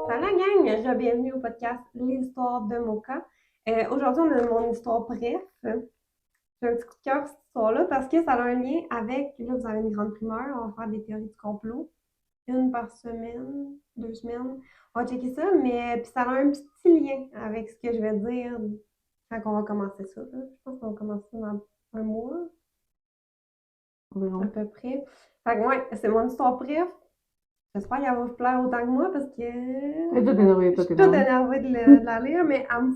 Salut la gang, bienvenue au podcast L'histoire de Mocha. Aujourd'hui, on a mon histoire bref. J'ai un petit coup de cœur pour cette histoire-là parce que ça a un lien avec, là vous avez une grande primeur, on va faire des théories du complot, une par semaine, 2 semaines. On va checker ça, mais puis ça a un petit lien avec ce que je vais dire quand on va commencer ça, là. Je pense qu'on va commencer dans un mois, à Environ. peu près. Fait que ouais, c'est mon histoire bref. J'espère qu'elle va vous plaire autant que moi parce que Et toi, t'es énervé, je toi, suis t'es toute énervé. énervée de la lire, mais elle me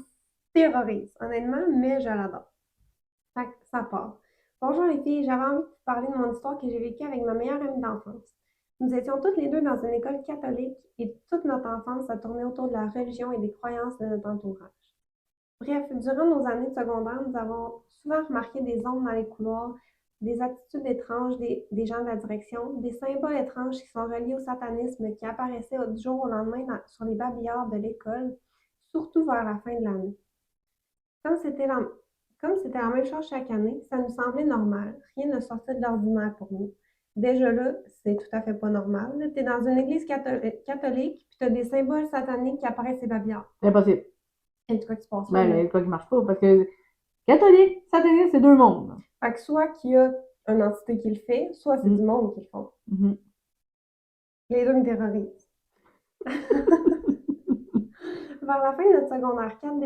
terrorise, honnêtement, mais je l'adore. Fait que ça part. Bonjour les filles, j'avais envie de vous parler de mon histoire que j'ai vécue avec ma meilleure amie d'enfance. Nous étions toutes les deux dans une école catholique et toute notre enfance a tourné autour de la religion et des croyances de notre entourage. Bref, durant nos années de secondaire, nous avons souvent remarqué des ombres dans les couloirs, des attitudes étranges des gens de la direction, des symboles étranges qui sont reliés au satanisme qui apparaissaient du jour au lendemain sur les babillards de l'école, surtout vers la fin de l'année. Comme c'était la, Comme c'était la même chose chaque année, ça nous semblait normal. Rien ne sortait de l'ordinaire pour nous. Déjà là, c'est tout à fait pas normal. Tu es dans une église catholique, puis tu as des symboles sataniques qui apparaissent sur les babillards. C'est impossible. Et de quoi qui se passe là, Ben, là? là, quoi qui marche pas, parce que catholique, sataniste, c'est deux mondes. Fait que soit qu'il y a une entité qui le fait, soit c'est du Mm. monde qui le font. Mhm. Les deux me terrorisent. Vers la fin de notre secondaire 4,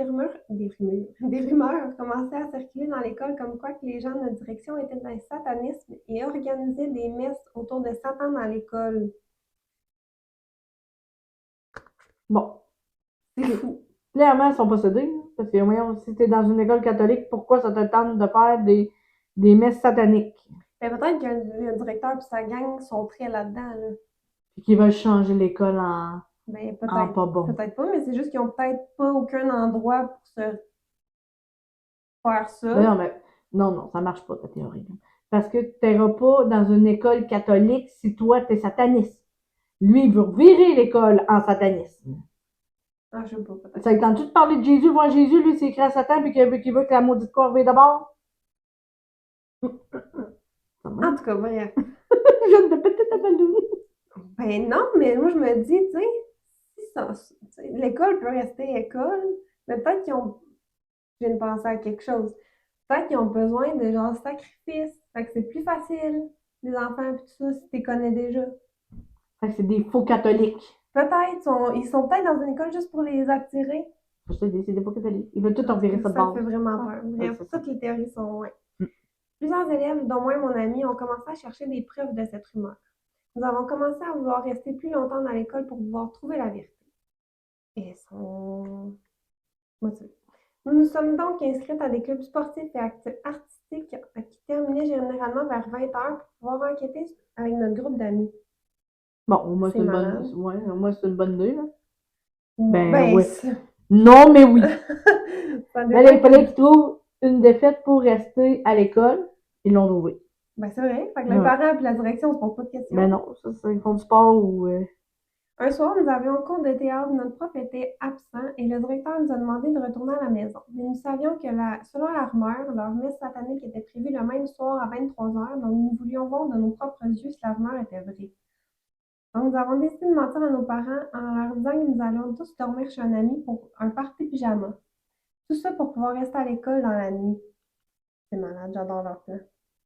des rumeurs commençaient à circuler dans l'école comme quoi que les gens de notre direction étaient dans le satanisme et organisaient des messes autour de Satan dans l'école. Bon, C'est fou. clairement, ils sont possédés, là, parce que, voyons, si t'es dans une école catholique, pourquoi ça te tente de faire des messes sataniques? Mais peut-être que le directeur et sa gang sont très là-dedans, là. Puis qu'ils veulent changer l'école Ben en peut-être, pas bon. peut-être pas, mais c'est juste qu'ils ont peut-être pas aucun endroit pour se faire Ben ça. non, mais non, non, ça marche pas, ta théorie, là. Parce que t'iras pas dans une école catholique si toi, t'es sataniste. Lui, il veut virer l'école en satanisme. Ah, je sais pas, peut-être. Ça lui tente-tu de parler de Jésus, voir Jésus, lui, c'est écrit à Satan, puis qu'il veut que la maudite croix revienne d'abord? Ça va. En tout cas, bref. Je viens de péter ta ballon. Ben non, mais moi je me dis, tu sais, tu sais, l'école peut rester école, mais peut-être qu'ils ont, je viens de penser à quelque chose, peut-être qu'ils ont besoin de genre sacrifice, fait que c'est plus facile, les enfants et tout ça, si tu les connais déjà. Fait que c'est des faux catholiques. Peut-être, ils sont peut-être dans une école juste pour les attirer. Je te dis, c'est des faux catholiques. Ils veulent tout En en tout virer cas, ça de ça fait base. vraiment Ah, peur. ouais, Bref, c'est ça. toutes les théories sont loin. Mm. Plusieurs élèves, dont moi et mon ami, ont commencé à chercher des preuves de cette rumeur. Nous avons commencé à vouloir rester plus longtemps dans l'école pour pouvoir trouver la vérité. Et elles sont motivées. Nous nous sommes donc inscrites à des clubs sportifs et artistiques qui terminaient généralement vers 20 heures pour pouvoir enquêter avec notre groupe d'amis. Bon, au moins, C'est c'est une bonne, malade. ouais, au moins, c'est une bonne idée, là. Ben, Ben, oui. Non, mais oui. ça Ben là, dépend il quel. fallait qu'ils trouvent une défaite pour rester à l'école. Ils l'ont trouvé. Ben, c'est vrai. Fait que les Ouais. parents et la direction se posent pas de Ben questions. non, ça, ils font du sport ou... Un soir, nous avions cours de théâtre, notre prof était absent et le directeur nous a demandé de retourner à la maison. Mais nous savions que, selon la rumeur, leur messe satanique était prévue le même soir à 23 heures, donc nous voulions voir de nos propres yeux si la rumeur était vraie. Donc, nous avons décidé de mentir à nos parents en leur disant que nous allions tous dormir chez un ami pour un party pyjama. Tout ça pour pouvoir rester à l'école dans la nuit. C'est malade, j'adore leur plan.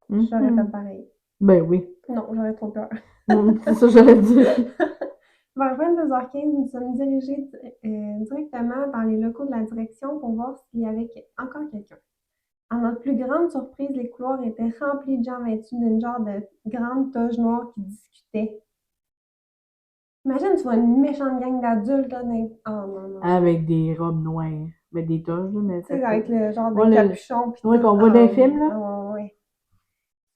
J'aurais fait Mhm. pareil. Ben oui. Non, j'aurais trop peur. C'est ça que j'allais dire. Vers 22h15, nous sommes dirigés directement dans les locaux de la direction pour voir s'il y avait encore quelqu'un. À notre plus grande surprise, les couloirs étaient remplis de gens vêtus d'une genre de grande toge noire qui discutaient. Imagine, tu vois une méchante gang d'adultes là, oh non, non, non. Avec des robes noires. Ben des toges, là, mais Tu ça sais, fait... avec le genre de Ouais, capuchon pis ouais, tout. qu'on voit dans les Ah, films, là. ah, ouais.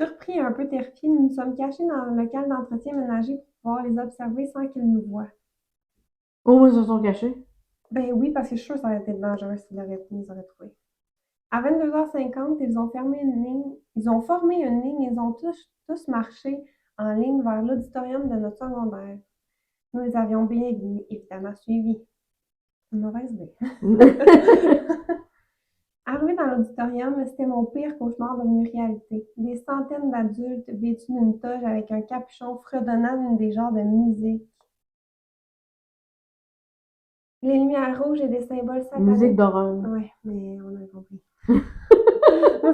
Surpris et un peu terrifiés, nous nous sommes cachés dans le local d'entretien ménager pour pouvoir les observer sans qu'ils nous voient. Au moins, ils se sont cachés. Ben oui, parce que je suis sûre que ça aurait été dangereux s'ils nous auraient trouvés. À 22h50, ils ont formé une ligne, ils ont tous marché en ligne vers l'auditorium de notre secondaire. Nous les avions bien évidemment suivis. Une mauvaise idée. Arrivé dans l'auditorium, c'était mon pire cauchemar devenu réalité. Des centaines d'adultes vêtus d'une toge avec un capuchon fredonnant des genres de musique. Les lumières rouges et des symboles Musique sataniques. d'horreur. Ouais, mais on a compris. Moi,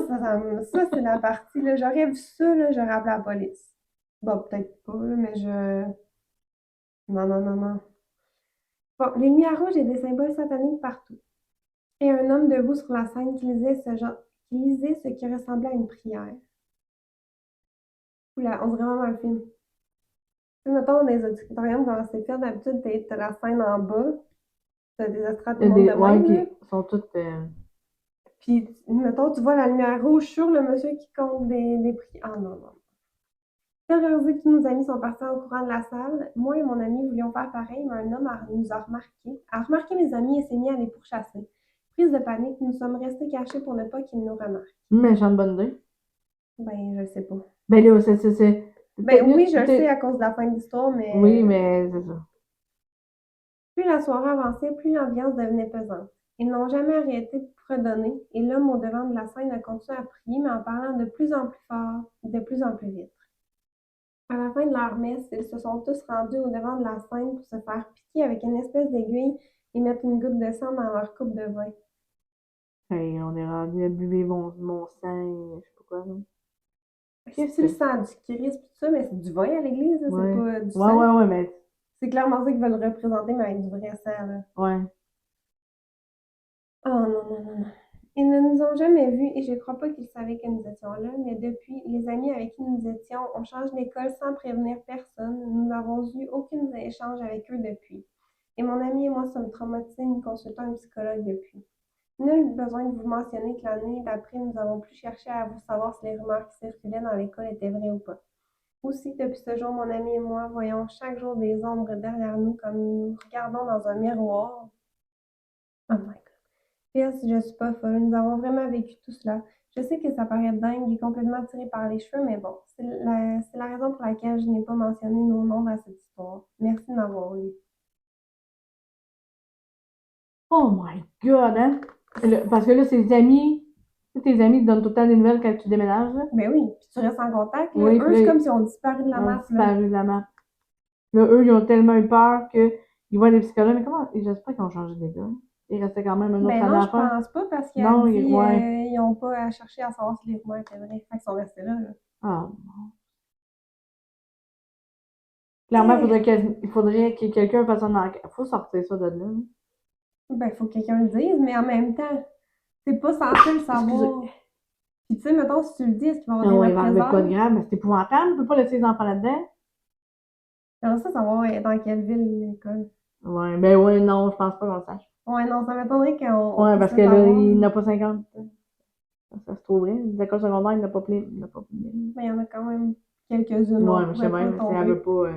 ça, c'est la partie, là. J'aurais vu ça, là, j'aurais appelé la police. Bon, peut-être pas, là, mais je... Non, non, non, non. Bon, les lumières rouges et des symboles sataniques partout. Et un homme debout sur la scène qui lisait ce qui ressemblait à une prière. Oula, on dirait vraiment un film. Tu sais, mettons, dans les auditoriums, comment c'est fait, d'habitude, t'as la scène en bas, t'as des estrades, tout Il y le a monde des. de Ouais, même, là. qui sont toutes. Puis, mettons, tu vois la lumière rouge sur le monsieur qui compte des prix. Ah non, non. Terrorisés, tous nos amis sont partis en courant de la salle. Moi et mon ami voulions faire pareil, mais un homme nous a remarqué mes amis et s'est mis à les pourchasser. Prise de panique, nous sommes restés cachés pour ne pas qu'il nous remarque. Méchante bonne idée. Ben, je sais pas. Ben là, c'est. Ben oui, je le sais à cause de la fin de l'histoire, Oui, mais mais c'est ça. plus la soirée avançait, plus l'ambiance devenait pesante. Ils n'ont jamais arrêté de fredonner, et l'homme au devant de la scène a continué à prier, mais en parlant de plus en plus fort, de plus en plus vite. À la fin de leur messe, ils se sont tous rendus au devant de la scène pour se faire piquer avec une espèce d'aiguille et mettre une goutte de sang dans leur coupe de vin. Hey, on est rendu à buver mon sang, je sais pas quoi, là. Qu'est-ce C'est le que c'est? sang du Christ, tout ça, mais c'est du vin à l'église, là, c'est Ouais. pas du Ouais, sang. ouais, ouais, mais. C'est clairement ça qu'ils veulent représenter, mais avec du vrai sang, là. Ouais. Oh non, non, non, non. Ils ne nous ont jamais vus et je crois pas qu'ils savaient que nous étions là, mais depuis, les amis avec qui nous étions, on change d'école sans prévenir personne. Nous n'avons eu aucun échange avec eux depuis. Et mon ami et moi sommes traumatisés, nous consultons un psychologue depuis. Nul besoin de vous mentionner que l'année d'après, nous avons plus cherché à vous savoir si les rumeurs qui circulaient dans l'école étaient vraies ou pas. Aussi, depuis ce jour, mon ami et moi voyons chaque jour des ombres derrière nous comme nous regardons dans un miroir. Oh my God. PS, je suis pas folle. Nous avons vraiment vécu tout cela. Je sais que ça paraît dingue et complètement tiré par les cheveux, mais bon, c'est la raison pour laquelle je n'ai pas mentionné nos noms dans cette histoire. Merci de m'avoir lu. Oh my God, hein? Parce que là, tes amis te donnent tout le temps des nouvelles quand tu déménages, là. Ben oui, puis tu restes en contact, là. Oui, puis Eux, c'est là, comme si on disparu de la ils ont map, là. disparu de la map. Là, eux, ils ont tellement eu peur qu'ils voient des psychologues. Mais comment? J'espère qu'ils ont changé d'école. Il restait quand même une autre Ben année non, à je faire. pense pas parce qu'il a Non, dit ouais. ils n'ont pas à chercher à savoir si les rumeurs étaient vraies. Fait qu'ils sont restés là, là. Ah. Clairement, Eh, il faudrait que quelqu'un fasse un enquête. Faut sortir ça de là. ben, il faut que quelqu'un le dise, mais en même temps, c'est pas censé le Excusez. savoir. Puis tu sais, mettons, si tu le dis, est-ce qu'il va y avoir Ah des ouais, il va arriver de quoi de représailles? grave, mais c'est épouvantable. On peut pas laisser les enfants là-dedans. Alors ça, savoir dans quelle ville l'école. Ouais, ben ouais, non, je pense pas qu'on le sache. Ouais, non, ça m'étonnerait qu'on Ouais, puisse parce le que là, savoir. il n'a pas 50. Ça se trouverait. Les écoles secondaires, il n'a pas plein. Il n'a pas plein. Mais il y en a quand même quelques-unes, on Ouais, mais je sais pourrait bien, pas mais si elle veut tomber.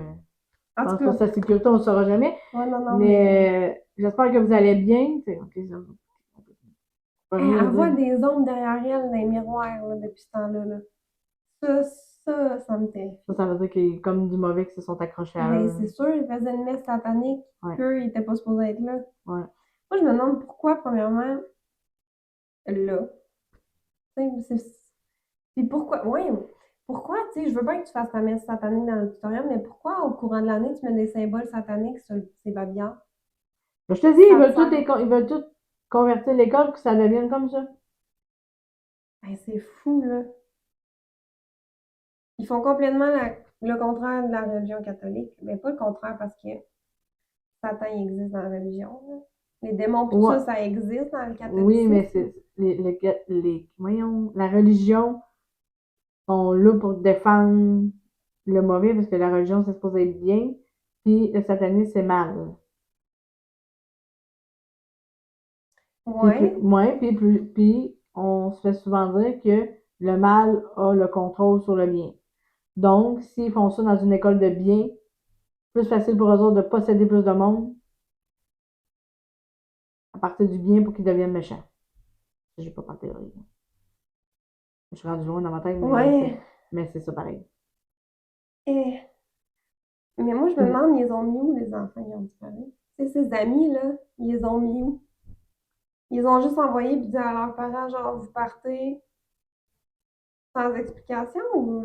pas. En Je tout pense pas cas, sa sécurité, on ne le saura jamais. ouais, non, non, mais Mais j'espère que vous allez bien. Ok, ça va hey, rien elle voit dire. des ombres derrière elle dans les miroirs là, depuis ce temps-là. Là. Ça, ça me terrifie. Ça veut dire qu'il y a comme du mauvais qui se sont accrochés à Ben, eux. c'est sûr, il faisait une messe satanique, Ouais, qu'eux, ils étaient pas supposés être là. ouais. Moi, je me demande pourquoi, premièrement, là. Puis pourquoi, ouais, pourquoi, tu sais, je veux bien que tu fasses ta messe satanique dans l'auditorium, mais pourquoi, au courant de l'année, tu mets des symboles sataniques sur ces babillards? Ben, je te dis, Ça te sert. ils veulent tout convertir l'école pour que ça devienne comme ça. Ben, c'est fou, là. Ils font complètement le contraire de la religion catholique. Mais pas le contraire parce que Satan il existe dans la religion, là. Les démons, tout Ouais. ça, ça existe dans le Oui, mais catholicisme. c'est voyons, la religion sont là pour défendre le mauvais parce que la religion, c'est supposé être bien, puis le satanisme, c'est mal. Ouais. Puis on se fait souvent dire que le mal a le contrôle sur le bien. Donc, s'ils font ça dans une école de bien, plus facile pour eux autres de posséder plus de monde à partir du bien pour qu'ils deviennent méchants. J'ai pas pas de théorie. Je suis rendu loin dans ma tête, Ouais. mais c'est ça pareil. Et... Mais moi, je me Puis, demande, ils ont mis où les enfants qui ont disparu? Tu sais, ces amis, là, ils les ont mis où? Ils ont juste envoyé puis dit à leurs parents, genre, vous partez sans explication ou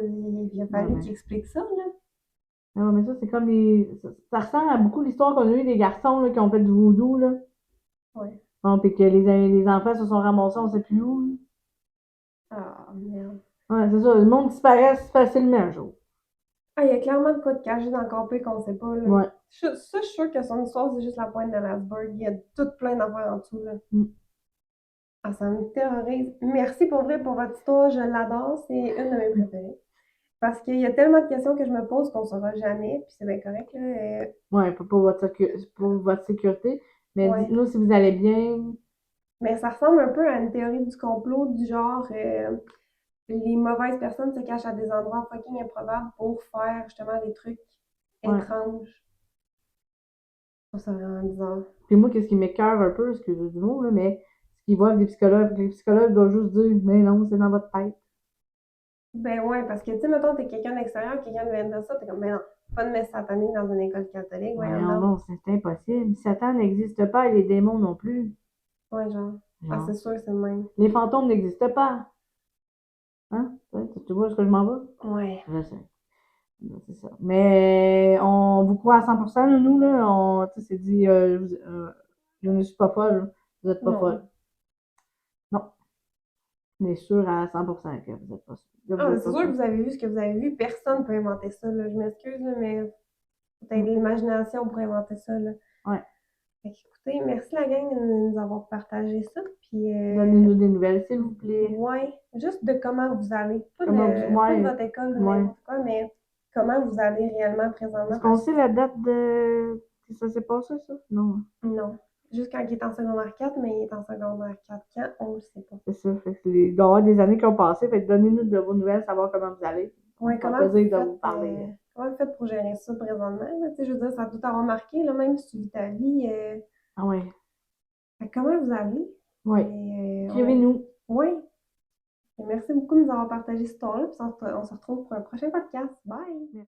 il a Ouais, fallu mais, qu'ils expliquent ça, là? non, mais ça, c'est comme ça ressemble à beaucoup l'histoire qu'on a eu des garçons là, qui ont fait du vaudou, là. Ouais. Bon, puis que les enfants se sont ramassés, on sait plus où. Ah, merde. Ouais, c'est ça. Le monde disparaît facilement un jour. Ah, il y a clairement de quoi de caché dans le campé qu'on sait pas, là. Ouais. Ça, je suis sûre que son histoire, c'est juste la pointe de l'iceberg. Il y a tout plein d'affaires en dessous, là. Mm. Ah, ça me terrorise. Merci pour vrai pour votre histoire, je l'adore. C'est une de mes préférées. Parce qu'il y a tellement de questions que je me pose qu'on ne saura jamais, puis c'est bien correct, là. Ouais, pour votre sécurité. Mais Ouais. dites-nous si vous allez bien. Mais ça ressemble un peu à une théorie du complot du genre les mauvaises personnes se cachent à des endroits fucking improbables pour faire justement des trucs Ouais. étranges. Je trouve ça vraiment bizarre. Puis moi, qu'est-ce qui m'écoeure un peu, excusez du mot, là, mais ce qu'ils voient avec des psychologues, les psychologues doivent juste dire, mais non, c'est dans votre tête. Ben ouais, parce que tu sais, mettons, t'es quelqu'un d'extérieur, quelqu'un vient de dire ça, t'es comme, ben non, pas de messe satanique dans une école catholique, voyons Voyons donc. donc, c'est impossible. Satan n'existe pas et les démons non plus. Ouais, genre. Ah, Genre, c'est sûr, c'est le même. les fantômes n'existent pas. Hein? Tu vois ce que je m'en vais? Ouais. Je sais. C'est ça. Mais on vous croit à 100%, là, nous, là. Tu sais, c'est dit, je ne suis pas folle. Vous êtes pas folle. Non. Non. On est sûr à 100% que Ah, vous mais êtes c'est pas sûr que folle. vous avez vu ce que vous avez vu. Personne ne peut inventer ça, là. Je m'excuse, là, mais peut-être Mm. l'imagination pour inventer ça, là. Ouais. Fait qu'écoutez, merci la gang de nous avoir partagé ça. Puis, Donnez-nous des nouvelles, s'il vous plaît. ouais, juste de comment vous allez. Pas de Ouais, votre école ou ouais. n'importe quoi, mais comment vous allez réellement Est-ce présentement qu'on parce sait la date de que ça s'est passé, ça? Non. que non. Juste quand il est en secondaire 4, mais il est en secondaire 4 quand, on le sait pas. C'est ça. Fait que il doit y avoir des années qui ont passé. Fait que donnez-nous de vos nouvelles, savoir comment vous allez. Ça me Ouais, fera plaisir de vous parler. comment vous faites pour gérer ça présentement? Là? Tu sais, je veux dire, ça a tout avoir marqué, là, même si tu vis ta vie. Ah ouais. Fait que comment vous allez? Ouais. Mais, Écrivez-nous. ouais. Et merci beaucoup de nous avoir partagé ce temps-là, puis on se retrouve pour un prochain podcast. Bye!